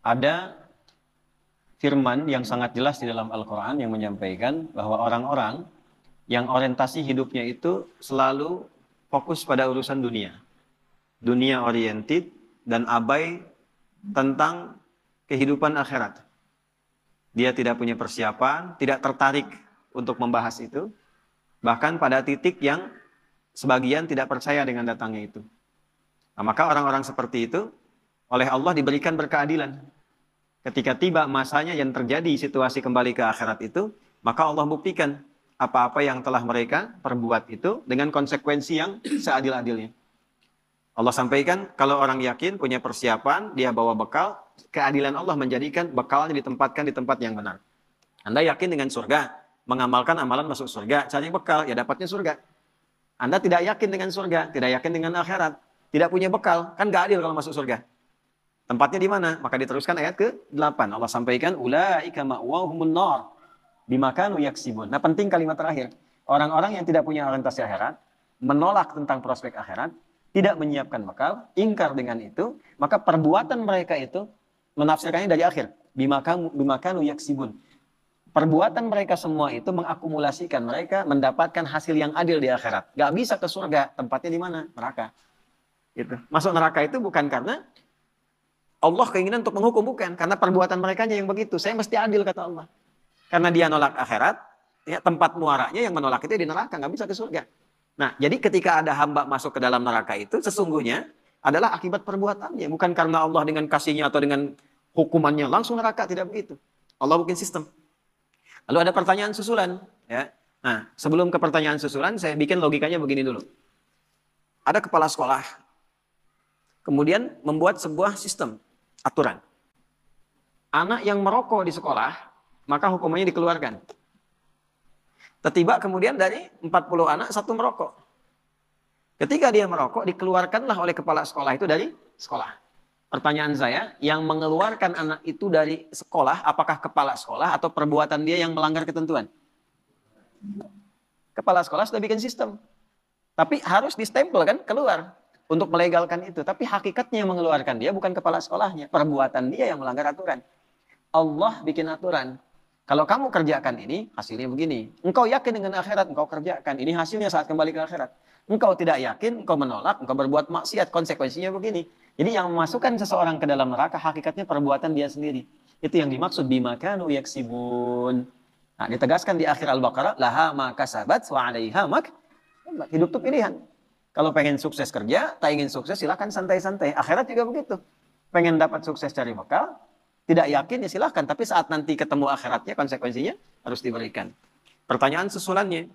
Ada firman yang sangat jelas di dalam Al-Quran yang menyampaikan bahwa orang-orang yang orientasi hidupnya itu selalu fokus pada urusan dunia. Dunia oriented dan abai tentang kehidupan akhirat. Dia tidak punya persiapan, tidak tertarik untuk membahas itu. Bahkan pada titik yang sebagian tidak percaya dengan datangnya itu. Nah, maka orang-orang seperti itu oleh Allah diberikan berkeadilan. Ketika tiba masanya yang terjadi situasi kembali ke akhirat itu, maka Allah buktikan apa-apa yang telah mereka perbuat itu dengan konsekuensi yang seadil-adilnya. Allah sampaikan, kalau orang yakin, punya persiapan, dia bawa bekal, keadilan Allah menjadikan bekalnya ditempatkan di tempat yang benar. Anda yakin dengan surga, mengamalkan amalan masuk surga, cari bekal, ya dapatnya surga. Anda tidak yakin dengan surga, tidak yakin dengan akhirat, tidak punya bekal, kan gak adil kalau masuk surga. Tempatnya di mana? Maka diteruskan ayat ke-8. Allah sampaikan, ulaika ma'wahumun nar bima kanu yaksibun. Nah, penting kalimat terakhir. Orang-orang yang tidak punya orientasi akhirat, menolak tentang prospek akhirat, tidak menyiapkan bekal, ingkar dengan itu, maka perbuatan mereka itu menafsirkannya dari akhir. Bima kanu yaksibun. Perbuatan mereka semua itu mengakumulasikan mereka mendapatkan hasil yang adil di akhirat. Gak bisa ke surga, tempatnya di mana? Neraka. Gitu. Masuk neraka itu bukan karena Allah keinginan untuk menghukum, bukan. Karena perbuatan mereka yang begitu. Saya mesti adil, kata Allah. Karena dia nolak akhirat, ya, tempat muaranya yang menolak itu di neraka, nggak bisa ke surga. Nah, jadi ketika ada hamba masuk ke dalam neraka itu, sesungguhnya adalah akibat perbuatannya. Bukan karena Allah dengan kasihnya atau dengan hukumannya langsung neraka, tidak begitu. Allah bikin sistem. Lalu ada pertanyaan susulan. Ya. Nah, sebelum ke pertanyaan susulan, saya bikin logikanya begini dulu. Ada kepala sekolah, kemudian membuat sebuah sistem, aturan. Anak yang merokok di sekolah, maka hukumannya dikeluarkan. Tiba kemudian dari 40 anak, satu merokok. Ketika dia merokok, dikeluarkanlah oleh kepala sekolah itu dari sekolah. Pertanyaan saya, yang mengeluarkan anak itu dari sekolah, apakah kepala sekolah atau perbuatan dia yang melanggar ketentuan? Kepala sekolah sudah bikin sistem. Tapi harus distempel kan, keluar. Untuk melegalkan itu. Tapi hakikatnya yang mengeluarkan dia bukan kepala sekolahnya. Perbuatan dia yang melanggar aturan. Allah bikin aturan. Kalau kamu kerjakan ini, hasilnya begini. Engkau yakin dengan akhirat, engkau kerjakan. Ini hasilnya saat kembali ke akhirat. Engkau tidak yakin, engkau menolak, engkau berbuat maksiat. Konsekuensinya begini. Jadi yang memasukkan seseorang ke dalam neraka, hakikatnya perbuatan dia sendiri. Itu yang dimaksud bima kanu yaksibun. Nah, ditegaskan di akhir Al-Baqarah, laha ma kasabat wa 'alaiha mak. Hidup itu pilihan. Kalau pengen sukses kerja, tak ingin sukses silakan santai-santai. Akhirat juga begitu. Pengen dapat sukses cari bekal, tidak yakin ya silahkan. Tapi saat nanti ketemu akhiratnya, konsekuensinya harus diberikan. Pertanyaan susulannya,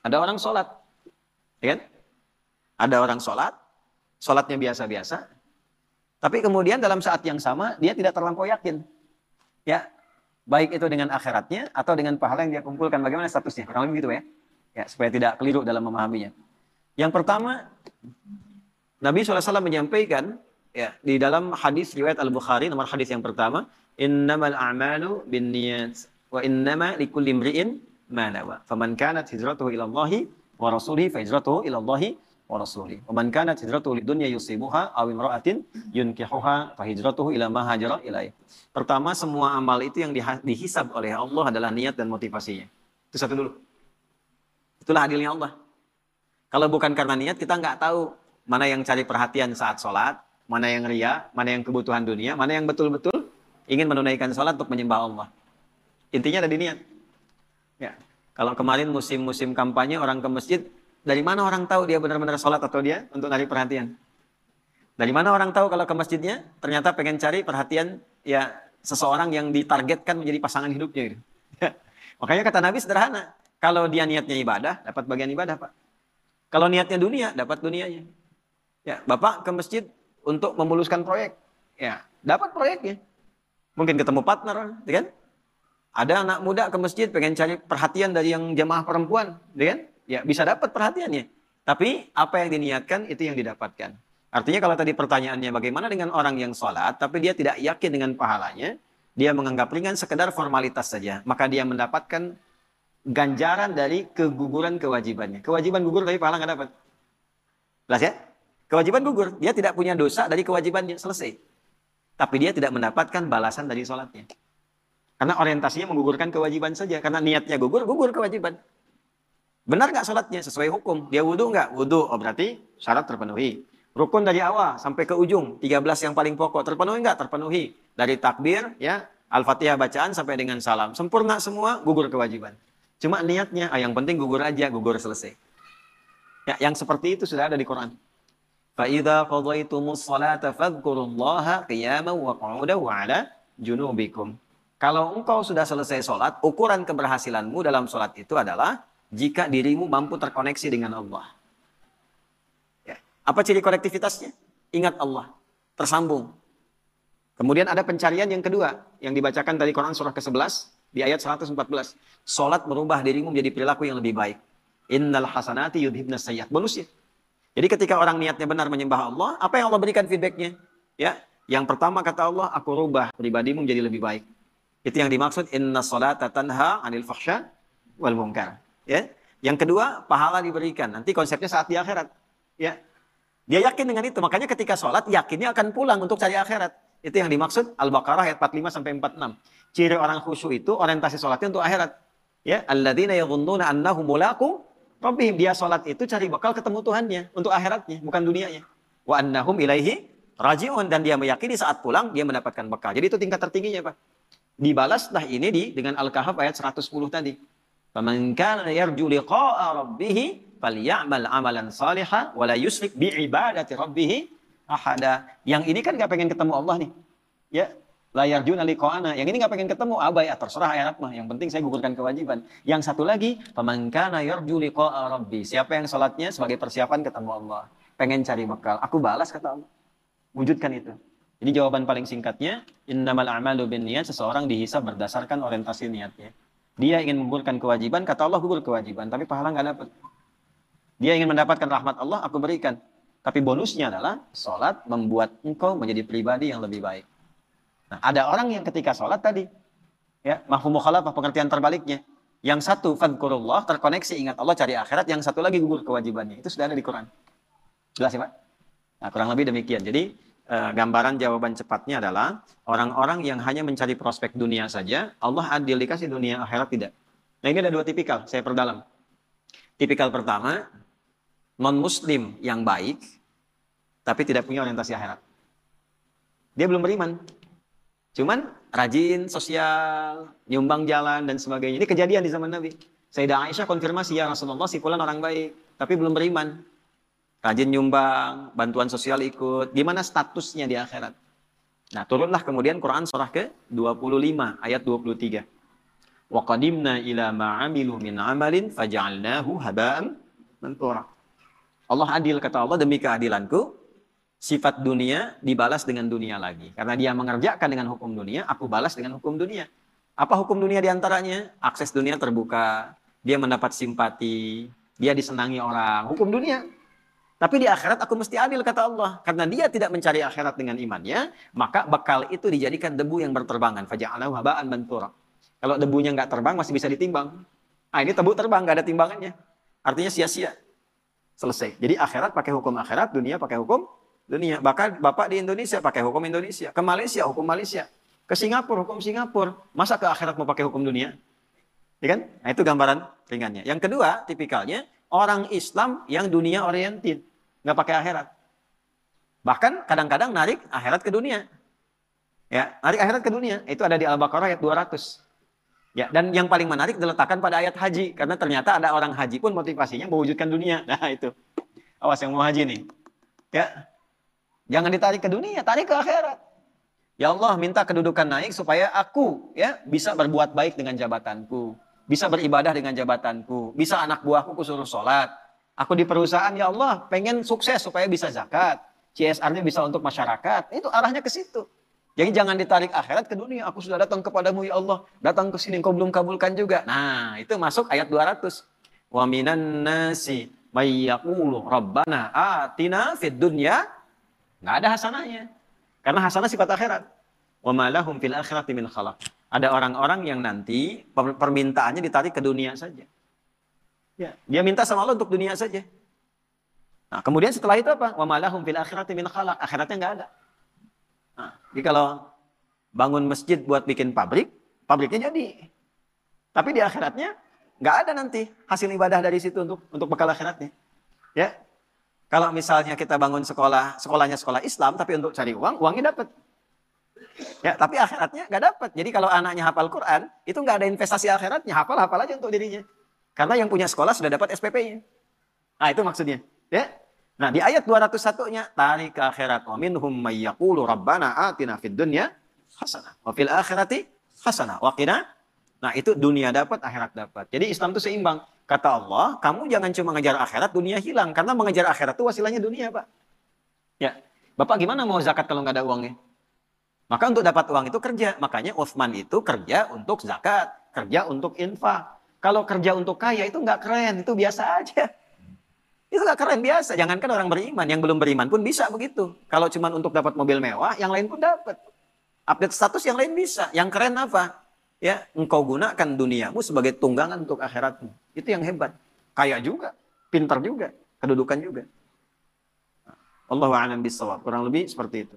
ada orang sholat, ya kan? Ada orang sholat, sholatnya biasa-biasa. Tapi kemudian dalam saat yang sama, dia tidak terlampau yakin. Ya, baik itu dengan akhiratnya atau dengan pahala yang dia kumpulkan. Bagaimana statusnya? Kurang lebih gitu ya. Ya, supaya tidak keliru dalam memahaminya. Yang pertama, Nabi SAW menyampaikan ya, di dalam hadis riwayat Al-Bukhari, nomor hadis yang pertama, innamal a'malu binniyat wa innama likulli imri'in ma nawa. Faman kanat hijratuhu ila Allahi wa rasulihi fa hijratuhu ila Allahi wa rasulihi. Wa man kanat hijratuhu lidunya yusibuha aw imra'atin yunkihuha fa hijratuhu ila ma hajara ilaih. Pertama, semua amal itu yang dihisab oleh Allah adalah niat dan motivasinya. Itu satu dulu. Itulah adilnya Allah. Kalau bukan karena niat, kita nggak tahu mana yang cari perhatian saat sholat, mana yang ria, mana yang kebutuhan dunia, mana yang betul-betul ingin menunaikan sholat untuk menyembah Allah. Intinya ada di niat. Ya. Kalau kemarin musim-musim kampanye, orang ke masjid, dari mana orang tahu dia benar-benar sholat atau dia untuk cari perhatian? Dari mana orang tahu kalau ke masjidnya, ternyata pengen cari perhatian ya seseorang yang ditargetkan menjadi pasangan hidupnya. Gitu. Ya. Makanya kata Nabi sederhana, kalau dia niatnya ibadah, dapat bagian ibadah, Pak. Kalau niatnya dunia, dapat dunianya. Ya, Bapak ke masjid untuk memuluskan proyek. Ya, dapat proyeknya. Mungkin ketemu partner, ya kan? Ada anak muda ke masjid pengen cari perhatian dari yang jamaah perempuan, ya kan? Ya, bisa dapat perhatiannya. Tapi apa yang diniatkan itu yang didapatkan. Artinya kalau tadi pertanyaannya bagaimana dengan orang yang sholat, tapi dia tidak yakin dengan pahalanya, dia menganggap ringan sekedar formalitas saja, maka dia mendapatkan ganjaran dari keguguran kewajibannya. Kewajiban gugur tapi pahala nggak dapat. Jelas ya? Kewajiban gugur. Dia tidak punya dosa dari kewajibannya. Selesai. tapi dia tidak mendapatkan balasan dari sholatnya. Karena orientasinya menggugurkan kewajiban saja. Karena niatnya gugur, gugur kewajiban. Benar nggak sholatnya? Sesuai hukum. Dia wudhu nggak? Wudhu. Oh berarti syarat terpenuhi. Rukun dari awal sampai ke ujung. 13 yang paling pokok. Terpenuhi nggak? Terpenuhi. Dari takbir, ya, Al-Fatihah bacaan sampai dengan salam. Sempurna semua, gugur kewajiban. Cuma niatnya, yang penting gugur aja, gugur selesai. Ya, yang seperti itu sudah ada di Quran. فَإِذَا قَضَيْتُمُ الصَّلَاةَ فَاذْكُرُوا اللَّهَ قِيَامًا وَقُعُودًا وَعَلَى جُنُوبِكُمْ. Kalau engkau sudah selesai sholat, ukuran keberhasilanmu dalam sholat itu adalah jika dirimu mampu terkoneksi dengan Allah. Ya. Apa ciri konektivitasnya? Ingat Allah. Tersambung. Kemudian ada pencarian yang kedua, yang dibacakan dari Quran surah ke-11, di ayat 114. Sholat merubah dirimu menjadi perilaku yang lebih baik. Innal hasanati yudhibnas sayyiat. Bonusnya. Jadi ketika orang niatnya benar menyembah Allah, apa yang Allah berikan feedbacknya? Ya, yang pertama kata Allah, aku rubah pribadimu menjadi lebih baik. Itu yang dimaksud inna sholata tanha 'anil fahsya wal munkar. Ya. Yang kedua, pahala diberikan. Nanti konsepnya saat di akhirat. Ya. Dia yakin dengan itu, makanya ketika sholat yakinnya akan pulang untuk cari akhirat. Itu yang dimaksud Al-Baqarah ayat 45 sampai 46. Ciri orang khusyuk itu orientasi sholatnya untuk akhirat. Ya, alladzina yadhunnuna annahum mulaqu rabbihim. Dia sholat itu cari bekal ketemu Tuhannya untuk akhiratnya, bukan dunianya. Wa annahum ilaihi raji'un, dan dia meyakini saat pulang dia mendapatkan bekal. Jadi itu tingkat tertingginya, Pak. Dibalaslah ini dengan Al-Kahf ayat 110 tadi. Faman kana yarju liqa'a rabbih falyamal amalan shalihan wa la yusyrik bi ibadati rabbih ahada. Yang ini kan enggak pengen ketemu Allah nih. Ya, la yarjuna liqa'ana. Yang ini enggak pengen ketemu, abai, terserah akhirat mah. Yang penting saya gugurkan kewajiban. Yang satu lagi, faman kana yarju liqa'a rabbih. Siapa yang salatnya sebagai persiapan ketemu Allah, pengen cari bekal, aku balas kata Allah. Wujudkan itu. Jadi jawaban paling singkatnya, innamal a'malu binniyat, seseorang dihisab berdasarkan orientasi niatnya. Dia ingin menggugurkan kewajiban, kata Allah gugur kewajiban, tapi pahala nggak dapat. Dia ingin mendapatkan rahmat Allah, aku berikan. Tapi bonusnya adalah sholat membuat engkau menjadi pribadi yang lebih baik. Nah, ada orang yang ketika sholat tadi, ya, mafhum mukhalafah, pengertian terbaliknya. Yang satu, fadhkurullah, terkoneksi, ingat Allah, cari akhirat. Yang satu lagi gugur kewajibannya. Itu sudah ada di Quran. Jelas ya, Pak? Nah, kurang lebih demikian. Jadi, gambaran jawaban cepatnya adalah orang-orang yang hanya mencari prospek dunia saja, Allah adil dikasih dunia, akhirat tidak. Nah, ini ada dua tipikal, saya perdalam. Tipikal pertama, non-muslim yang baik, tapi tidak punya orientasi akhirat. Dia belum beriman. Cuman rajin, sosial, nyumbang jalan, dan sebagainya. Ini kejadian di zaman Nabi. Sayyidah Aisyah konfirmasi, ya Rasulullah, si fulan orang baik, tapi belum beriman. Rajin nyumbang, bantuan sosial ikut. Gimana statusnya di akhirat? Nah, turunlah kemudian Quran surah ke-25, ayat 23. Wa qadimna ila ma'amilu min amalin faja'alnahu haba'an manthura. Allah adil, kata Allah, demi keadilanku, sifat dunia dibalas dengan dunia lagi. Karena dia mengerjakan dengan hukum dunia, aku balas dengan hukum dunia. Apa hukum dunia diantaranya? Akses dunia terbuka, dia mendapat simpati, dia disenangi orang. Hukum dunia. Tapi di akhirat aku mesti adil, kata Allah. Karena dia tidak mencari akhirat dengan imannya, maka bekal itu dijadikan debu yang berterbangan. Faja'alahu haba'an manthura. Kalau debunya nggak terbang, masih bisa ditimbang. Ah, ini debu terbang, nggak ada timbangannya. Artinya sia-sia. Selesai. Jadi akhirat pakai hukum akhirat, dunia pakai hukum dunia. Bahkan Bapak di Indonesia pakai hukum Indonesia. Ke Malaysia, hukum Malaysia. Ke Singapura, hukum Singapura. Masa ke akhirat mau pakai hukum dunia? Ya kan? Nah, itu gambaran ringannya. Yang kedua, tipikalnya, orang Islam yang dunia oriented. Nggak pakai akhirat. Bahkan kadang-kadang narik akhirat ke dunia. Ya, narik akhirat ke dunia. Itu ada di Al-Baqarah ayat 200. Ya, dan yang paling menarik diletakkan pada ayat haji. Karena ternyata ada orang haji pun motivasinya mewujudkan dunia. Nah, itu. Awas yang mau haji nih. Ya. Jangan ditarik ke dunia, tarik ke akhirat. Ya Allah, minta kedudukan naik supaya aku ya bisa berbuat baik dengan jabatanku. Bisa beribadah dengan jabatanku. Bisa anak buahku kusuruh sholat. Aku di perusahaan, ya Allah, pengen sukses supaya bisa zakat. CSR-nya bisa untuk masyarakat. Itu arahnya ke situ. Jadi jangan ditarik akhirat ke dunia. Aku sudah datang kepadamu, ya Allah. Datang ke sini, engkau belum kabulkan juga. Nah, itu masuk ayat 200. Wa minan nasi may yaqulu rabbana atina fid dunya. Nggak ada hasanahnya. Karena hasanah sifat akhirat. Wa ma lahum fil akhirati min khalaq. Ada orang-orang yang nanti permintaannya ditarik ke dunia saja. Ya, dia minta sama Allah untuk dunia saja. Nah, kemudian setelah itu apa? Wa ma lahum fil akhirati min khalaq. Akhiratnya nggak ada. Nah, jadi kalau bangun masjid buat bikin pabrik, pabriknya jadi. Tapi di akhiratnya nggak ada nanti hasil ibadah dari situ untuk bekal akhiratnya. Ya, kalau misalnya kita bangun sekolah, sekolahnya sekolah Islam, tapi untuk cari uang, uangnya dapat. Ya, tapi akhiratnya nggak dapat. Jadi kalau anaknya hafal Quran, itu nggak ada investasi akhiratnya, hafal aja untuk dirinya. Karena yang punya sekolah sudah dapat SPP-nya. Nah, itu maksudnya. Ya. Nah, di ayat 201-nya, tarik ke akhirat. Wa minhum may yaqulu rabbana atina fid dunya hasanah wa fil akhirati hasanah wa qina. Nah, itu dunia dapat, akhirat dapat. Jadi Islam itu seimbang. Kata Allah, kamu jangan cuma ngejar akhirat, dunia hilang. Karena mengejar akhirat itu wasilahnya dunia, Pak. Ya. Bapak gimana mau zakat kalau nggak ada uangnya? Maka untuk dapat uang itu kerja. Makanya Utsman itu kerja untuk zakat, kerja untuk infak. Kalau kerja untuk kaya itu nggak keren, itu biasa aja. Itu nggak keren, biasa. Jangankan orang beriman, yang belum beriman pun bisa begitu. Kalau cuma untuk dapat mobil mewah, yang lain pun dapat. Update status yang lain bisa. Yang keren apa? Ya, engkau gunakan duniamu sebagai tunggangan untuk akhiratmu. Itu yang hebat. Kaya juga, pintar juga, kedudukan juga. Allahu a'lam bishawab. Kurang lebih seperti itu.